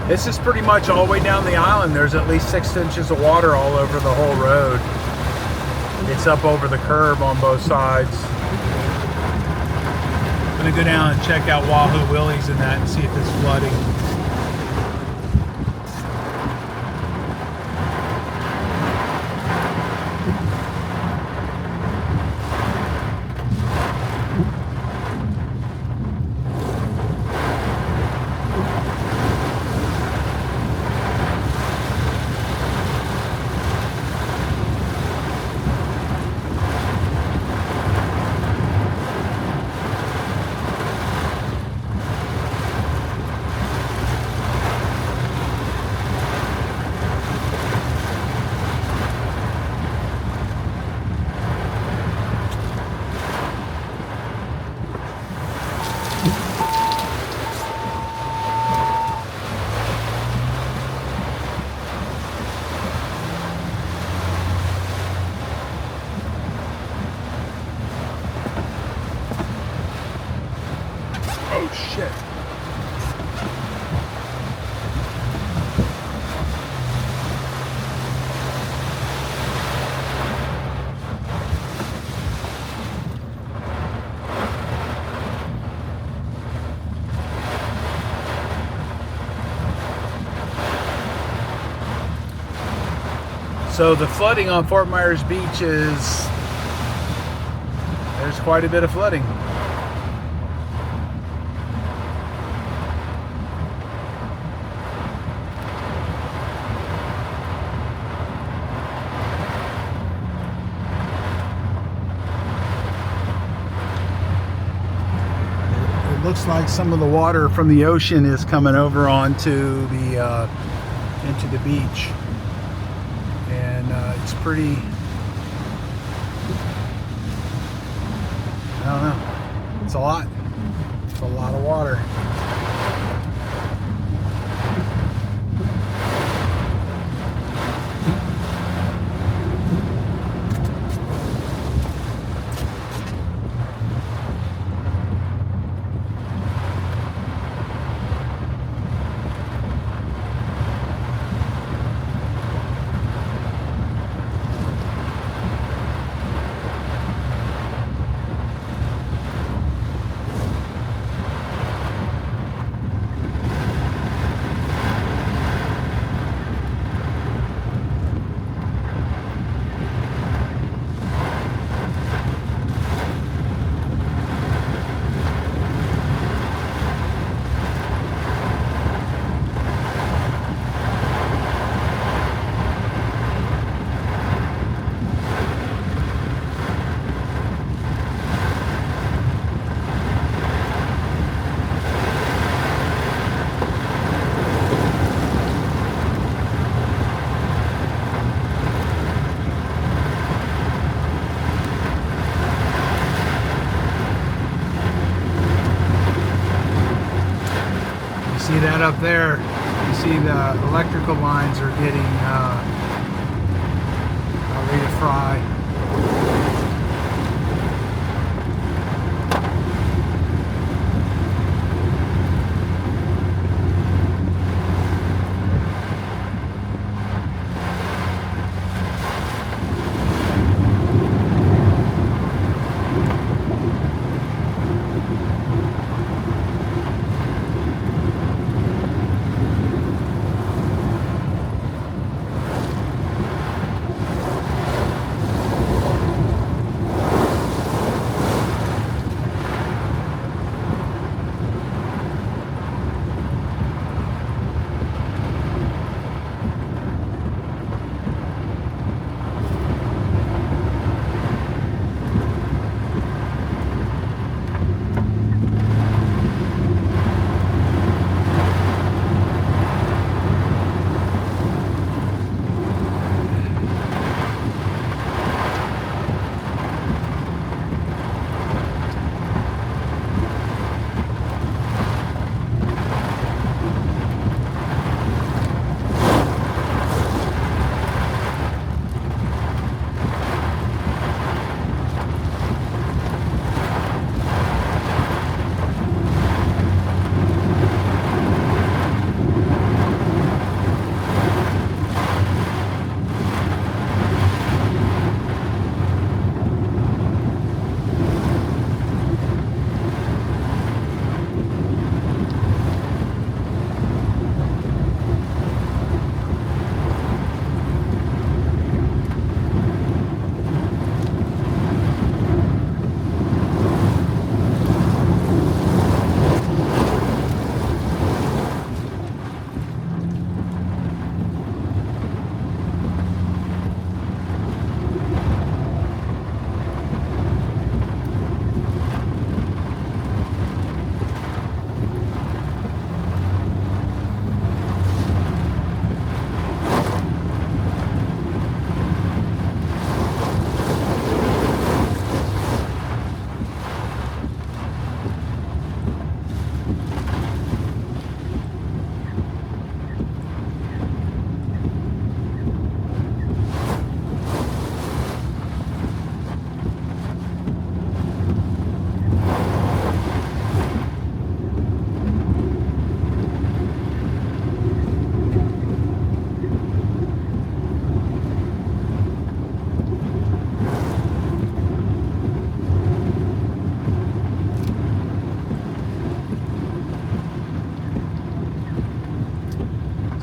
This is pretty much all the way down the island. There's at least 6 inches of water all over the whole road. It's up over the curb on both sides. I'm gonna go down and check out Wahoo Willie's and that and see if it's flooding. Oh shit. So the flooding on Fort Myers Beach is, there's quite a bit of flooding. It looks like some of the water from the ocean is coming over onto the into the beach. It's pretty, I don't know, it's a lot of water. See that up there? You see the electrical lines are getting ready to fry.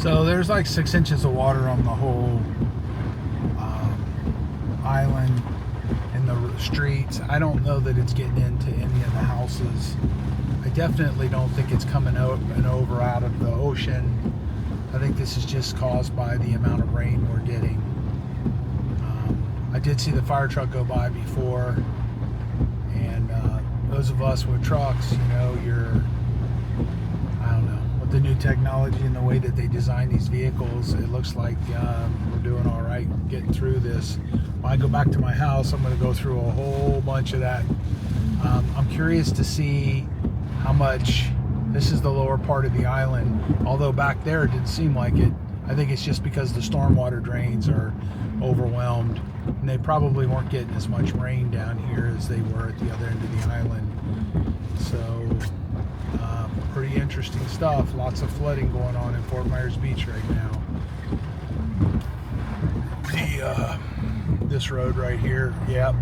So there's like 6 inches of water on the whole island and the streets. I don't know that it's getting into any of the houses. I definitely don't think it's coming out and over out of the ocean. I think this is just caused by the amount of rain we're getting. I did see the fire truck go by before, and those of us with trucks, you know, I don't know, with the new technology and the way that they design these vehicles, it looks like we're doing all right getting through this. When I go back to my house, I'm going to go through a whole bunch of that. I'm curious to see how much. This is the lower part of the island, although back there it didn't seem like it. I think it's just because the stormwater drains are overwhelmed, and they probably weren't getting as much rain down here as they were at the other end of the island. So pretty interesting stuff. Lots of flooding going on in Fort Myers Beach right now. This road right here, yep.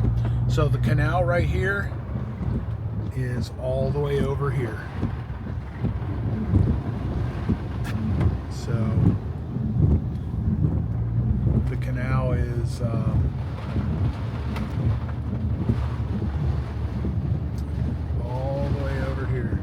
So the canal right here is all the way over here. So the canal is all the way over here.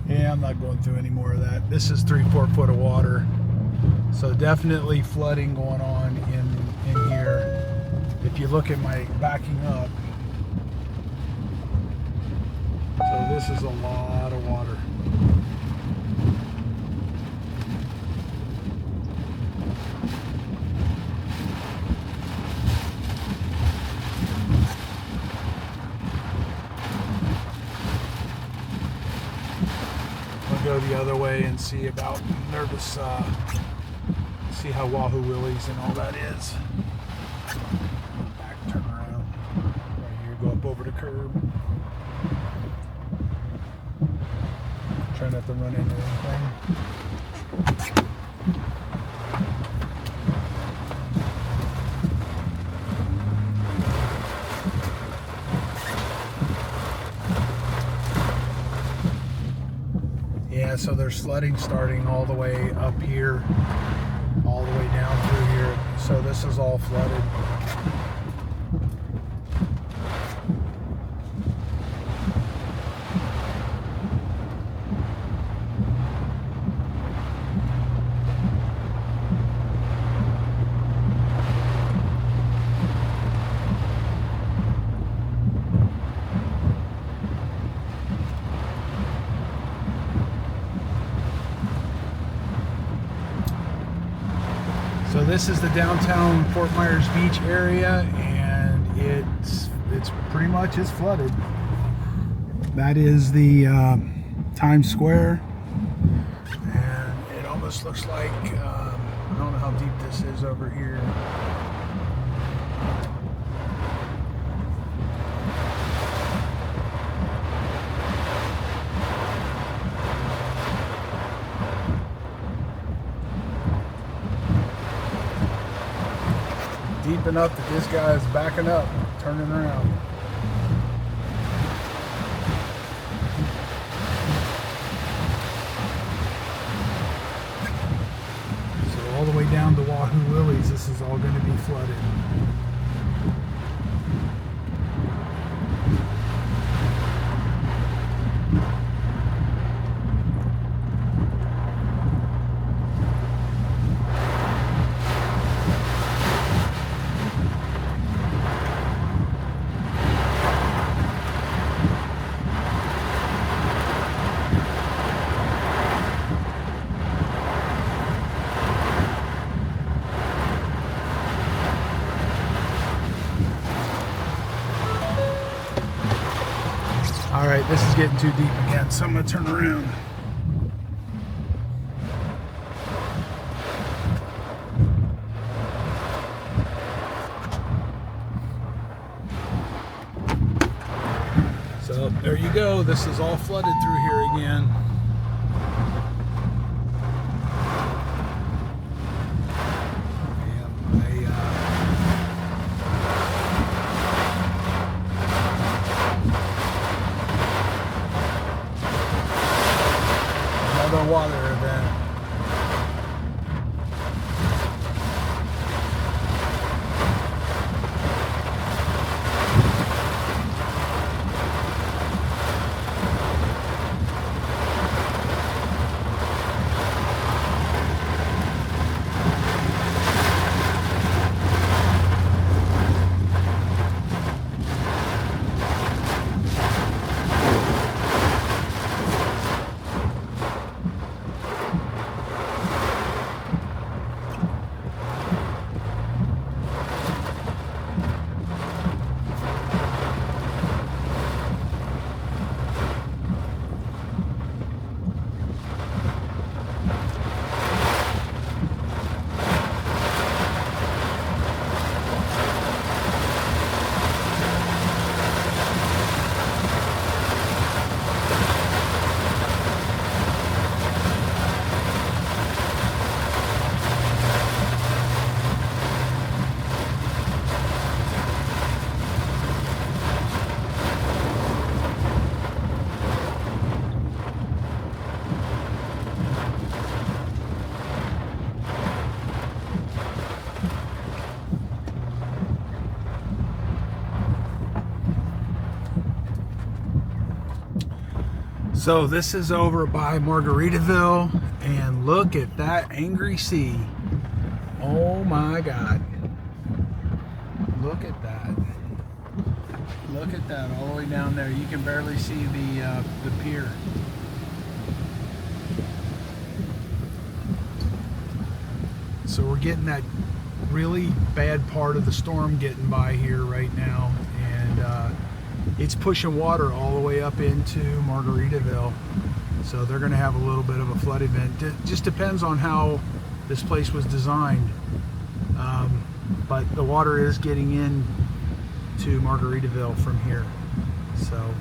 Yeah, I'm not going through any more of that. This is 3-4 foot of water. So definitely flooding going on in here. If you look at my backing up, so this is a lot of water. I'll go the other way and see about nervous, see how Wahoo Willies and all that is. Turn around right here, go up over the curb. Try not to run into anything. Yeah, so there's flooding starting all the way up here, all the way down through here. So this is all flooded. So this is the downtown Fort Myers Beach area, and it's pretty much is flooded. That is the Times Square, and it almost looks like I don't know how deep this is over here. Deep enough that this guy is backing up, turning around. So all the way down to Wahoo Willies, this is all going to be flooded. Alright, this is getting too deep again, so I'm going to turn around. So there you go, this is all flooded through here again. water event. So this is over by Margaritaville, and look at that angry sea. Oh my God. Look at that. Look at that all the way down there. You can barely see the pier. So we're getting that really bad part of the storm getting by here right now, and it's pushing water all the way up into Margaritaville. So they're going to have a little bit of a flood event. It just depends on how this place was designed. But the water is getting in to Margaritaville from here. So